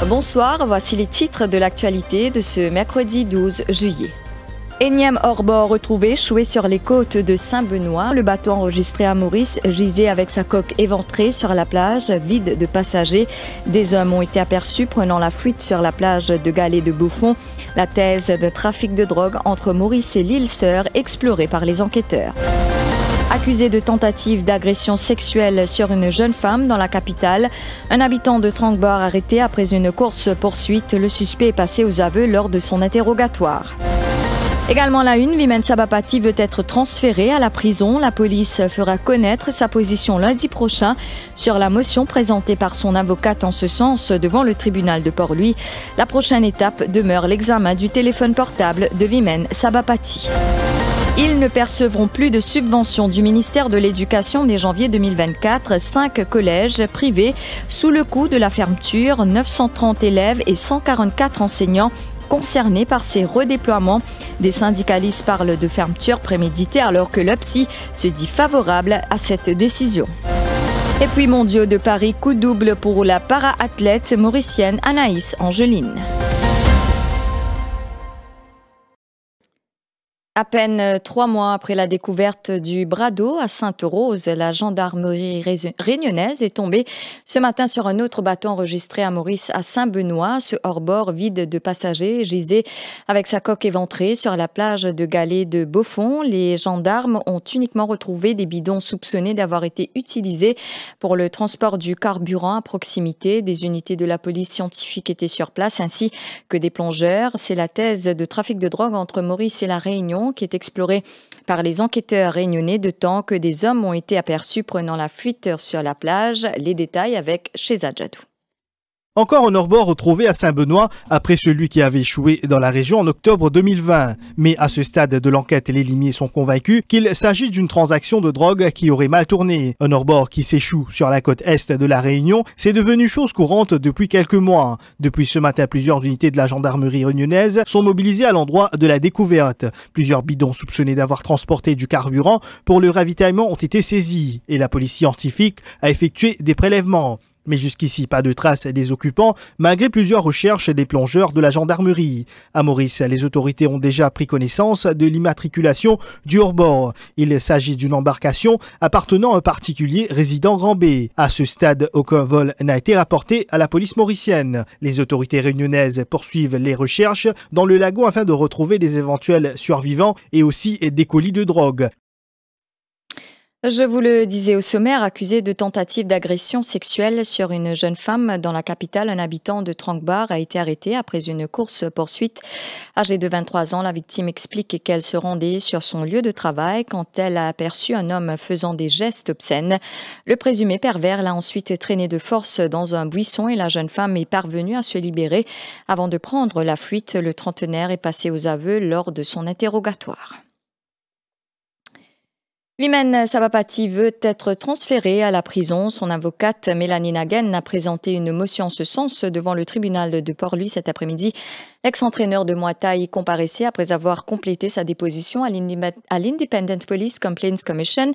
Bonsoir, voici les titres de l'actualité de ce mercredi 12 juillet. Énième hors-bord retrouvé échoué sur les côtes de Saint-Benoît. Le bateau enregistré à Maurice gisait avec sa coque éventrée sur la plage, vide de passagers. Des hommes ont été aperçus prenant la fuite sur la plage de Galets de Beaufort. La thèse de trafic de drogue entre Maurice et l'île Sœur explorée par les enquêteurs. Accusé de tentative d'agression sexuelle sur une jeune femme dans la capitale, un habitant de Tranquebar arrêté après une course-poursuite. Le suspect est passé aux aveux lors de son interrogatoire. Également la une, Vimen Sabapati veut être transféré à la prison. La police fera connaître sa position lundi prochain sur la motion présentée par son avocate en ce sens devant le tribunal de Port-Louis. La prochaine étape demeure l'examen du téléphone portable de Vimen Sabapati. Ils ne percevront plus de subventions du ministère de l'Éducation dès janvier 2024. 5 collèges privés sous le coup de la fermeture, 930 élèves et 144 enseignants concernés par ces redéploiements. Des syndicalistes parlent de fermeture préméditée alors que l'UPSI se dit favorable à cette décision. Et puis mondiaux de Paris, coup double pour la para-athlète mauricienne Anaïs Angeline. À peine 3 mois après la découverte du bras d'eau à Sainte-Rose, la gendarmerie réunionnaise est tombée ce matin sur un autre bateau enregistré à Maurice à Saint-Benoît. Ce hors-bord vide de passagers gisait avec sa coque éventrée sur la plage de Galets de Beaufort. Les gendarmes ont uniquement retrouvé des bidons soupçonnés d'avoir été utilisés pour le transport du carburant à proximité. Des unités de la police scientifique étaient sur place ainsi que des plongeurs. C'est la thèse de trafic de drogue entre Maurice et la Réunion qui est explorée par les enquêteurs réunionnais de temps que des hommes ont été aperçus prenant la fuite sur la plage. Les détails avec Shehzad Jadou. Encore un hors-bord retrouvé à Saint-Benoît après celui qui avait échoué dans la région en octobre 2020. Mais à ce stade de l'enquête, les limiers sont convaincus qu'il s'agit d'une transaction de drogue qui aurait mal tourné. Un hors-bord qui s'échoue sur la côte est de la Réunion, c'est devenu chose courante depuis quelques mois. Depuis ce matin, plusieurs unités de la gendarmerie réunionnaise sont mobilisées à l'endroit de la découverte. Plusieurs bidons soupçonnés d'avoir transporté du carburant pour le ravitaillement ont été saisis et la police scientifique a effectué des prélèvements. Mais jusqu'ici, pas de traces des occupants, malgré plusieurs recherches des plongeurs de la gendarmerie. À Maurice, les autorités ont déjà pris connaissance de l'immatriculation du hors-bord. Il s'agit d'une embarcation appartenant à un particulier résidant Grand B. À ce stade, aucun vol n'a été rapporté à la police mauricienne. Les autorités réunionnaises poursuivent les recherches dans le lagon afin de retrouver des éventuels survivants et aussi des colis de drogue. Je vous le disais au sommaire, accusé de tentative d'agression sexuelle sur une jeune femme dans la capitale, un habitant de Tranquebar a été arrêté après une course-poursuite. Âgée de 23 ans, la victime explique qu'elle se rendait sur son lieu de travail quand elle a aperçu un homme faisant des gestes obscènes. Le présumé pervers l'a ensuite traîné de force dans un buisson et la jeune femme est parvenue à se libérer. Avant de prendre la fuite, le trentenaire est passé aux aveux lors de son interrogatoire. Vimen Sabapati veut être transféré à la prison. Son avocate Mélanie Naguen a présenté une motion en ce sens devant le tribunal de Port-Louis cet après-midi. L'ex-entraîneur de Muay Thai comparaissait après avoir complété sa déposition à l'Independent Police Complaints Commission.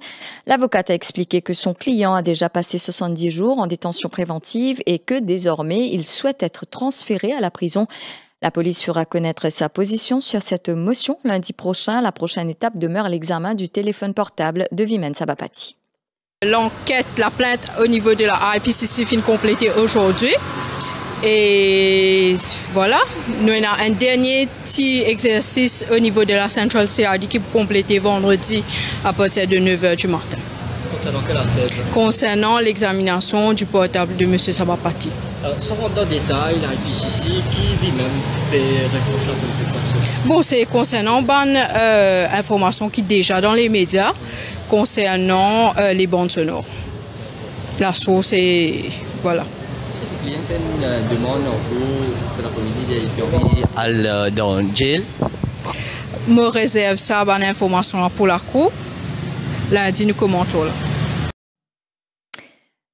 L'avocate a expliqué que son client a déjà passé 70 jours en détention préventive et que désormais il souhaite être transféré à la prison. La police fera connaître sa position sur cette motion lundi prochain. La prochaine étape demeure l'examen du téléphone portable de Vimen Sabapati. L'enquête, la plainte au niveau de la IPCC finit complétée aujourd'hui. Et voilà, nous avons un dernier petit exercice au niveau de la Central CRD qui peut compléter vendredi à partir de 9h du matin. Concernant quelle affaire? Concernant l'examination du portable de M. Sabapati. Sans rentrer dans le détail, la IPCC qui vit même des reproches de cette sanction. Bon, c'est concernant bonne information qui est déjà dans les médias concernant les bandes sonores. la sauce et voilà. Il y a une demande pour cet après-midi d'aller dans le jail. Je réserve ça, bonne information pour la cour. Lundi, nous commentons là.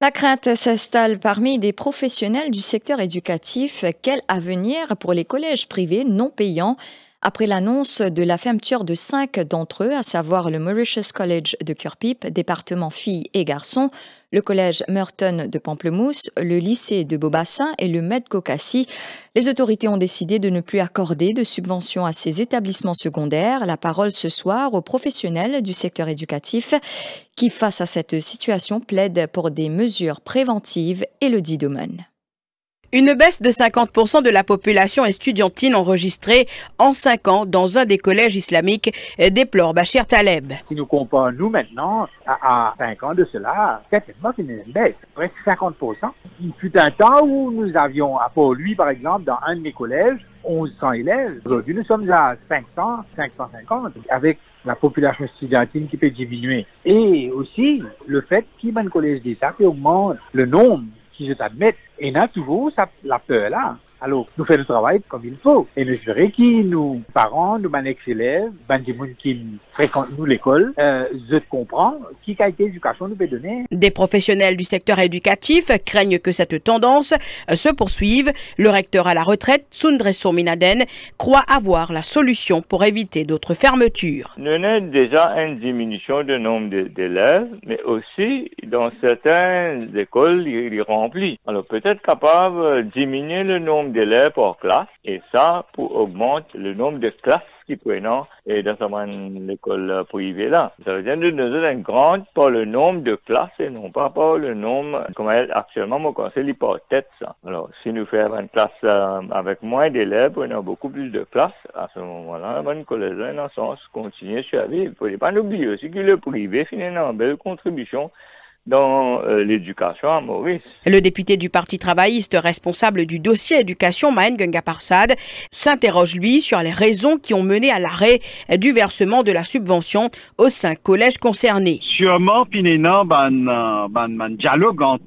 La crainte s'installe parmi des professionnels du secteur éducatif. Quel avenir pour les collèges privés non payants après l'annonce de la fermeture de 5 d'entre eux, à savoir le Mauritius College de Kirpip, département filles et garçons, le collège Merton de Pamplemousse, le lycée de Beaubassin et le Medco Cassis. Les autorités ont décidé de ne plus accorder de subventions à ces établissements secondaires. La parole ce soir aux professionnels du secteur éducatif qui, face à cette situation, plaident pour des mesures préventives. Élodie Domen. Une baisse de 50% de la population estudiantine enregistrée en 5 ans dans un des collèges islamiques, déplore Bachir Taleb. Si nous comparons nous maintenant à 5 ans de cela, certainement c'est une baisse, presque 50%. Il fut un temps où nous avions, à Port-Louis par exemple, dans un de mes collèges, 1100 élèves. Aujourd'hui nous sommes à 500, 550, avec la population estudiantine qui peut diminuer. Et aussi le fait qu'il y a un collège d'État qui augmente le nombre qui je t'admets, et n'a toujours la peur là. Alors, nous faisons le travail comme il faut. Et nous espérons que nous, parents, nous, ex-élèves, des gens qui fréquentent nous l'école, je comprends quelle qualité d'éducation nous peut donner. Des professionnels du secteur éducatif craignent que cette tendance se poursuive. Le recteur à la retraite, Sundreso Minaden, croit avoir la solution pour éviter d'autres fermetures. Nous avons déjà une diminution du nombre d'élèves, mais aussi dans certaines écoles, il remplit. Alors peut-être capable de diminuer le nombre d'élèves par classe, et ça pour augmenter le nombre de classes qui prennent dans l'école privée là. Ça veut dire que nous sommes grandes par le nombre de classes et non pas par le nombre, comme actuellement, moi, c'est l'hypothèse. Alors, si nous faisons une classe avec moins d'élèves, on a beaucoup plus de classes, à ce moment-là, le collège, dans le sens, continue sur la vie. Il ne faut pas oublier aussi que le privé finit une belle contribution dans l'éducation à Maurice. Le député du Parti travailliste responsable du dossier éducation, Mahen Gengaparsad, s'interroge lui sur les raisons qui ont mené à l'arrêt du versement de la subvention aux 5 collèges concernés. Sûrement, finalement, dialogue entre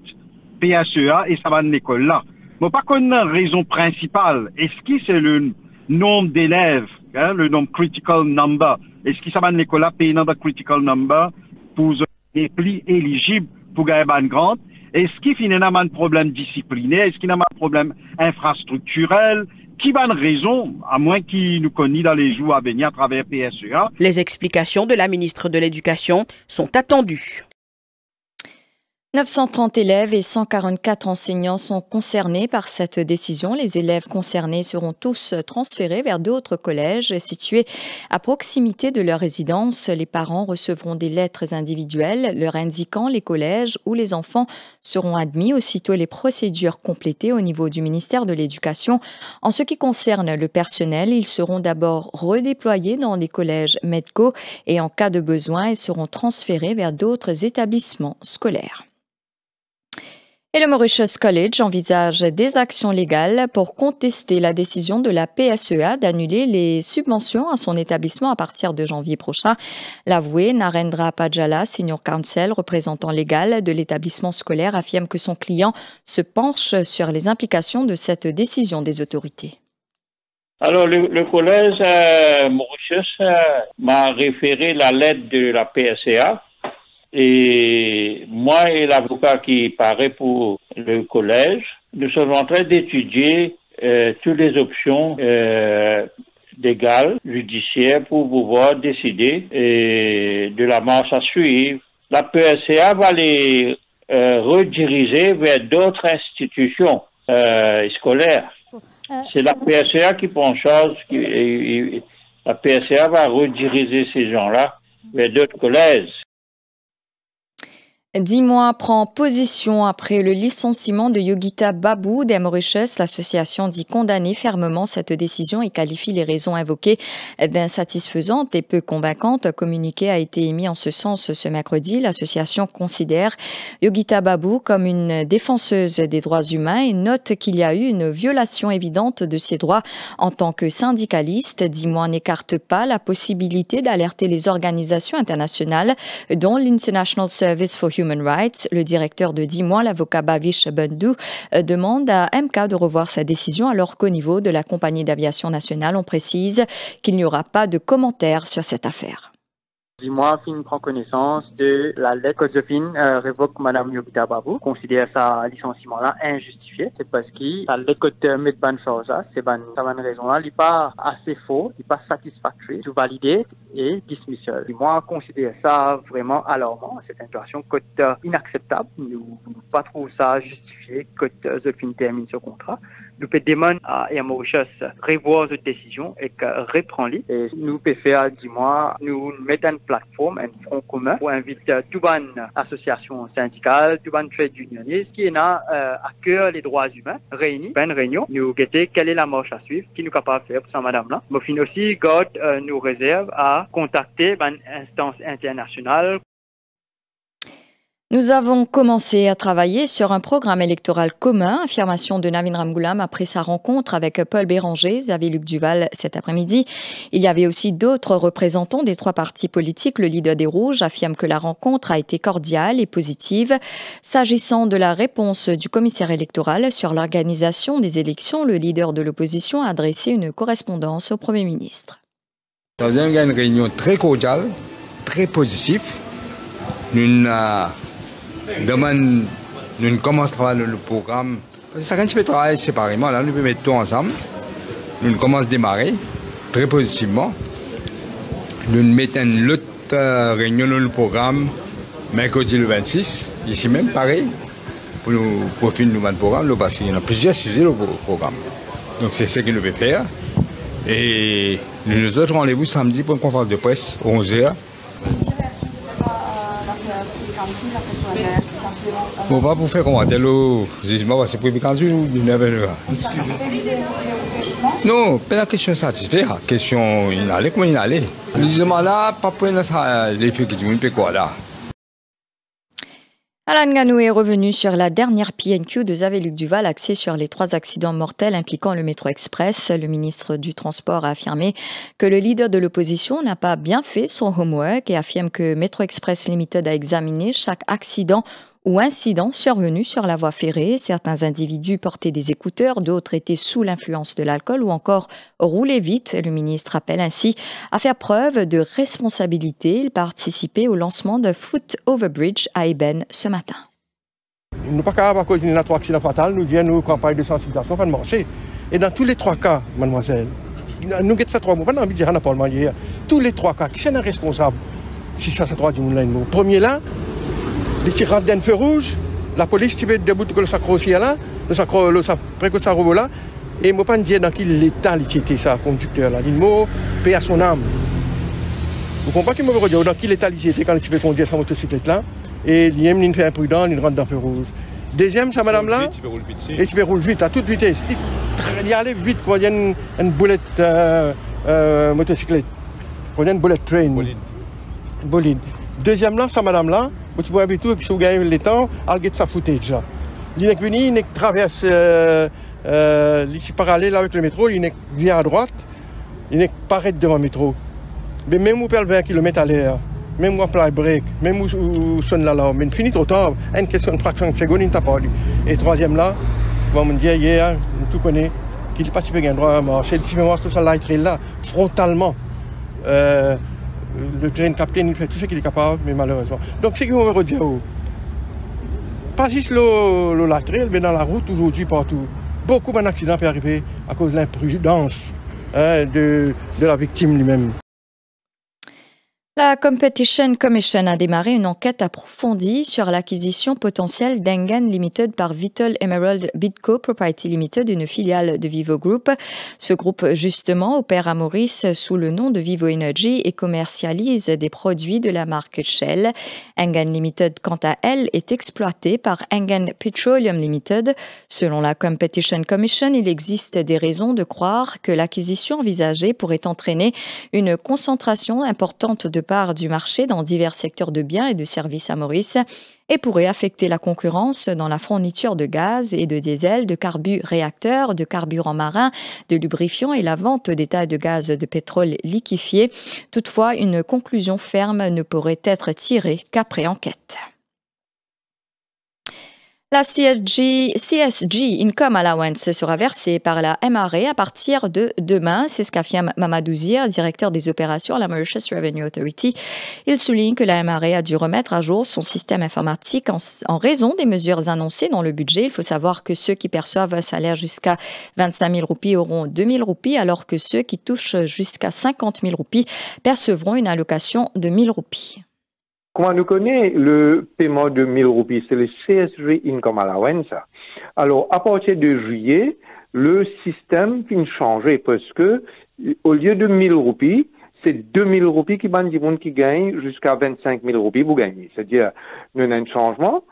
PSEA et sa école là. Mais pas qu'on a une raison principale. Est-ce que c'est le nombre d'élèves, le nombre critical number? Est-ce que ça va l'école là payer le critical number pour est plus éligible pour gagner une grande? Est-ce qu'il y a un problème disciplinaire? Est-ce qu'il y a un problème infrastructurel? Qui va une raison, à moins qu'il nous connaisse dans les jours à venir à travers PSEA? Les explications de la ministre de l'Éducation sont attendues. 930 élèves et 144 enseignants sont concernés par cette décision. Les élèves concernés seront tous transférés vers d'autres collèges situés à proximité de leur résidence. Les parents recevront des lettres individuelles leur indiquant les collèges où les enfants seront admis aussitôt les procédures complétées au niveau du ministère de l'Éducation. En ce qui concerne le personnel, ils seront d'abord redéployés dans les collèges Medco et en cas de besoin, ils seront transférés vers d'autres établissements scolaires. Et le Mauritius College envisage des actions légales pour contester la décision de la PSEA d'annuler les subventions à son établissement à partir de janvier prochain. L'avoué Narendra Pajala, senior counsel, représentant légal de l'établissement scolaire, affirme que son client se penche sur les implications de cette décision des autorités. Alors, le collège Mauritius m'a référé la lettre de la PSEA. Et moi et l'avocat qui paraît pour le collège, nous sommes en train d'étudier toutes les options légales, judiciaires pour pouvoir décider de la marche à suivre. La PSEA va les rediriger vers d'autres institutions scolaires. C'est la PSEA qui prend en charge, la PSEA va rediriger ces gens-là vers d'autres collèges. 10 mois prend position après le licenciement de Yogita Babou des Mauritius. L'association dit condamner fermement cette décision et qualifie les raisons invoquées d'insatisfaisantes et peu convaincantes. Un communiqué a été émis en ce sens ce mercredi. L'association considère Yogita Babou comme une défenseuse des droits humains et note qu'il y a eu une violation évidente de ses droits en tant que syndicaliste. 10 mois n'écarte pas la possibilité d'alerter les organisations internationales, dont l'International Service for Human Human Rights. Le directeur de 10 mois, l'avocat Bhavish Bandhu, demande à MK de revoir sa décision alors qu'au niveau de la compagnie d'aviation nationale, on précise qu'il n'y aura pas de commentaires sur cette affaire. Dis-moi, Fin prend connaissance de la lettre que Josephine révoque Mme Yobita Babu, considère sa licenciement-là injustifié. C'est parce que la lettre que met ban chose, c'est ban raison-là, il n'est pas assez faux, il n'est pas satisfactory, tout validé et dismissal. Dis-moi, considère ça vraiment alarmant, cette situation inacceptable. Nous ne pas trouver ça justifié que Josephine termine ce contrat. Nous pouvons demander à Air Mauritius revoir cette décision et reprendre-les. Et nous pouvons faire, dis-moi, nous mettons une plateforme, un front commun pour inviter toutes les associations syndicales, toutes les trade unionistes qui ont à cœur les droits humains réunis, une réunion. Nous guetter quelle est la marche à suivre, qui nous capable de faire pour ça, madame-là. Mais fin aussi, God nous réserve à contacter une instance internationale. Nous avons commencé à travailler sur un programme électoral commun, affirmation de Navin Ramgoolam après sa rencontre avec Paul Béranger, Xavier Luc Duval cet après-midi. Il y avait aussi d'autres représentants des 3 partis politiques. Le leader des Rouges affirme que la rencontre a été cordiale et positive. S'agissant de la réponse du commissaire électoral sur l'organisation des élections, le leader de l'opposition a adressé une correspondance au Premier ministre. Nous avons eu une réunion très cordiale, très positive. Nous commençons à travailler le programme. Ça quand tu peux travailler séparément, là, nous pouvons mettre tout ensemble. Nous commençons à démarrer très positivement. Nous mettons une autre réunion dans le programme mercredi le 26, ici même, pareil, pour nous finir le programme, parce qu'il y en a plusieurs sujets au programme. Donc c'est ce que nous pouvons faire. Et nous autres rendez-vous samedi pour une conférence de presse, 11h. Bon, pas pour faire commenter le jugement, c'est pour quand non, pas la question satisfaite, la question il allait comment il allait. Le jugement là, pas pour les filles qui disent quoi là. Alan Ganou est revenu sur la dernière PNQ de Xavier Luc Duval axée sur les 3 accidents mortels impliquant le Métro Express. Le ministre du Transport a affirmé que le leader de l'opposition n'a pas bien fait son homework et affirme que Métro Express Limited a examiné chaque accident ou incident survenu sur la voie ferrée. Certains individus portaient des écouteurs, d'autres étaient sous l'influence de l'alcool ou encore roulaient vite. Le ministre appelle ainsi à faire preuve de responsabilité. Il participait au lancement de Foot Overbridge à Eben ce matin. Nous ne sommes pas capables à cause de 3 accidents fatals, nous disons nous campagne de sensibilisation pas de marcher. Et dans tous les 3 cas, mademoiselle, nous avons ça 3 mots, pas envie de dire à Parlement hier, tous les 3 cas, qui sont responsables si ça 3 du monde là. Premier là, les tirants d'un feu rouge, la police tu peux debout que le sacre aussi là, le sacre précoce ça robot là, et moi pas dire dans quel état il était ça conducteur là, il mot paix à son âme. Vous comprenez qu'il me dire dans quel état il était quand il peut conduire sa motocyclette là, et il aime il fait imprudent, il rentre dans le feu rouge. Deuxième, ça madame là, et tu peux rouler vite à toute vitesse. Il y allait vite quand il y a une boulette motocyclette, quand il y a une bullet train, bolide. Deuxième là, ça madame là. Tu vois tout que si vous gagnez le temps, elle get sa footage là. Il est venu, il traverse ici parallèle avec le métro, il vient à droite, il paraît devant le métro. Mais même où perd 20 km à l'heure, même où apply break, même où sonne l'alarme, mais il finit trop tard, une question de fraction de seconde, il t'a pas dit. Et troisième là, on me dit hier, tout connaît, qu'il n'est pas si bien droit à marcher, il fait voir tout ça light rail là, frontalement. Le train capitaine, il fait tout ce qu'il est capable, mais malheureusement. Donc, c'est qu'on veut redire, pas juste le latéral, mais dans la route aujourd'hui, partout. Beaucoup d'accidents peuvent arriver à cause de l'imprudence de la victime lui-même. La Competition Commission a démarré une enquête approfondie sur l'acquisition potentielle d'Engen Limited par Vitol Emerald Bidco Propriety Limited, une filiale de Vivo Group. Ce groupe, justement, opère à Maurice sous le nom de Vivo Energy et commercialise des produits de la marque Shell. Engen Limited, quant à elle, est exploitée par Engen Petroleum Limited. Selon la Competition Commission, il existe des raisons de croire que l'acquisition envisagée pourrait entraîner une concentration importante de part du marché dans divers secteurs de biens et de services à Maurice et pourrait affecter la concurrence dans la fourniture de gaz et de diesel, de carburéacteurs, de carburants marins, de lubrifiants et la vente des tas de gaz de pétrole liquéfié. Toutefois, une conclusion ferme ne pourrait être tirée qu'après enquête. La CSG Income Allowance sera versée par la MRA à partir de demain. C'est ce qu'affirme Mamadou Zir, directeur des opérations à la Mauritius Revenue Authority. Il souligne que la MRA a dû remettre à jour son système informatique en raison des mesures annoncées dans le budget. Il faut savoir que ceux qui perçoivent un salaire jusqu'à 25 000 roupies auront 2 000 roupies, alors que ceux qui touchent jusqu'à 50 000 roupies percevront une allocation de 1 000 roupies. Comment nous connaît le paiement de 1 000 roupies? C'est le CSG Income Allowance. Alors, à partir de juillet, le système vient changer parce que, au lieu de 1 000 roupies, c'est 2 000 roupies qui gagnent jusqu'à 25 000 roupies pour gagner. C'est-à-dire, nous avons un changement,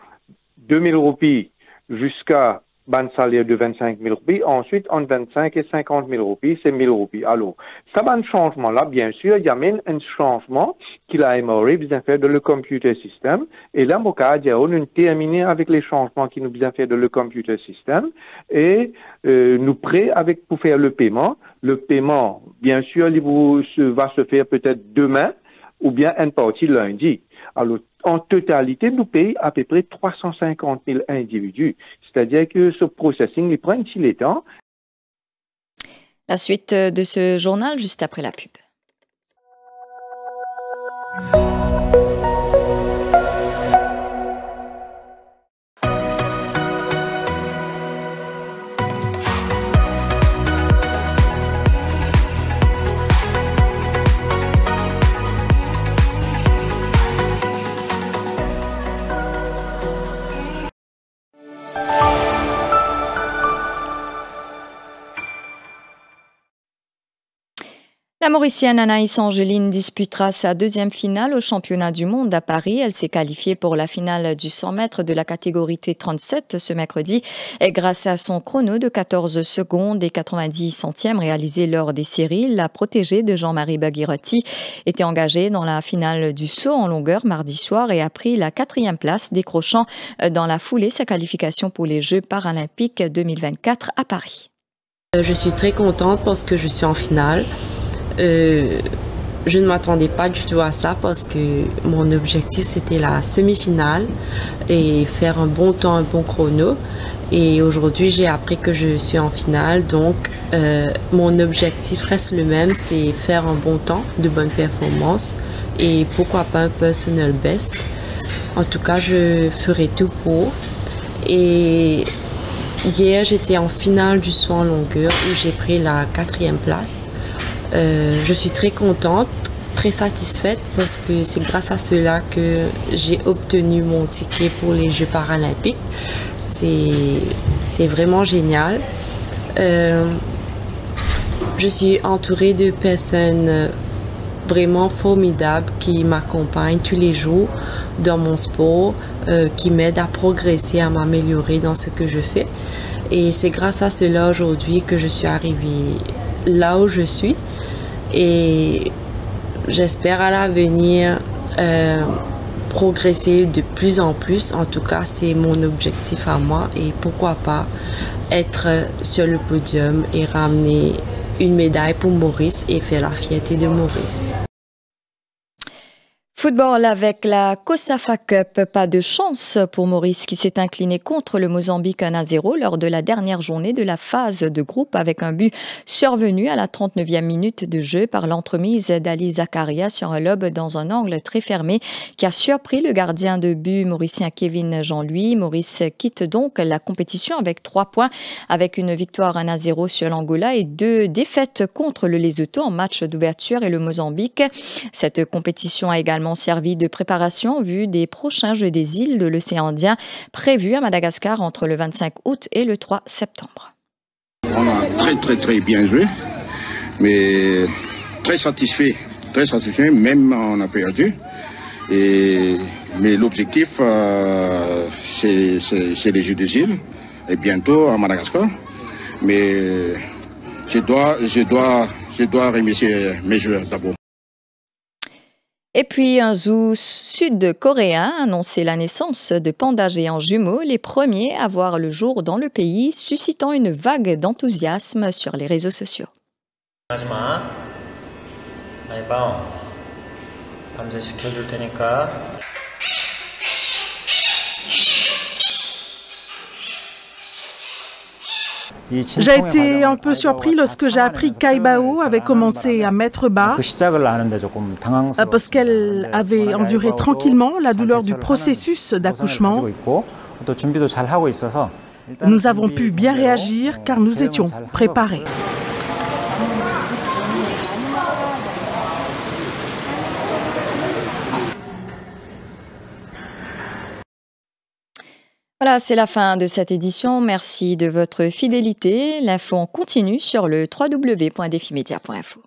2 000 roupies jusqu'à un salaire de 25 000 roupies, ensuite, entre 25 et 50 000 roupies, c'est 1 000 roupies. Alors, ça va un changement-là, bien sûr, il y a même un changement qu'il a MRA besoin faire de le computer system. Et là, mon cas, on a terminé avec les changements qui nous besoin faire de le computer system et nous prêts pour faire le paiement. Le paiement, bien sûr, va se faire peut-être demain ou bien une partie lundi. Alors, en totalité, nous payons à peu près 350 000 individus. C'est-à-dire que ce processing, il prend un petit temps. La suite de ce journal, juste après la pub. La Mauricienne Anaïs Angeline disputera sa deuxième finale au championnat du monde à Paris. Elle s'est qualifiée pour la finale du 100 mètres de la catégorie T37 ce mercredi et grâce à son chrono de 14 secondes et 90 centièmes réalisé lors des séries, la protégée de Jean-Marie Baguirotti était engagée dans la finale du saut en longueur mardi soir et a pris la 4e place, décrochant dans la foulée sa qualification pour les Jeux paralympiques 2024 à Paris. Je suis très contente parce que je suis en finale. Je ne m'attendais pas du tout à ça parce que mon objectif c'était la semi-finale et faire un bon temps, un bon chrono. Et aujourd'hui j'ai appris que je suis en finale, donc mon objectif reste le même, c'est faire un bon temps, de bonnes performances et pourquoi pas un personal best. En tout cas je ferai tout pour. Et hier j'étais en finale du saut en longueur où j'ai pris la 4e place. Je suis très contente, très satisfaite parce que c'est grâce à cela que j'ai obtenu mon ticket pour les Jeux paralympiques. C'est vraiment génial. Je suis entourée de personnes vraiment formidables qui m'accompagnent tous les jours dans mon sport, qui m'aident à progresser, à m'améliorer dans ce que je fais. Et c'est grâce à cela aujourd'hui que je suis arrivée là où je suis. Et j'espère à l'avenir progresser de plus en plus. En tout cas, c'est mon objectif à moi. Et pourquoi pas être sur le podium et ramener une médaille pour Maurice et faire la fierté de Maurice. Football avec la COSAFA Cup, pas de chance pour Maurice qui s'est incliné contre le Mozambique 1-0 lors de la dernière journée de la phase de groupe avec un but survenu à la 39e minute de jeu par l'entremise d'Ali Zakaria sur un lob dans un angle très fermé qui a surpris le gardien de but mauricien Kevin Jean-Louis. Maurice quitte donc la compétition avec 3 points avec une victoire 1-0 sur l'Angola et 2 défaites contre le Lesotho en match d'ouverture et le Mozambique. Cette compétition a également servi de préparation en vue des prochains Jeux des îles de l'océan Indien prévus à Madagascar entre le 25 août et le 3 septembre. On a très bien joué, mais très satisfait, même on a perdu. Mais l'objectif, c'est les Jeux des îles et bientôt à Madagascar. Mais je dois remercier mes joueurs d'abord. Et puis, un zoo sud-coréen a annoncé la naissance de pandas géants jumeaux, les premiers à voir le jour dans le pays, suscitant une vague d'enthousiasme sur les réseaux sociaux. J'ai été un peu surpris lorsque j'ai appris qu'Aibao avait commencé à mettre bas parce qu'elle avait enduré tranquillement la douleur du processus d'accouchement. Nous avons pu bien réagir car nous étions préparés. Voilà, c'est la fin de cette édition. Merci de votre fidélité. L'info en continue sur le www.defimedia.info.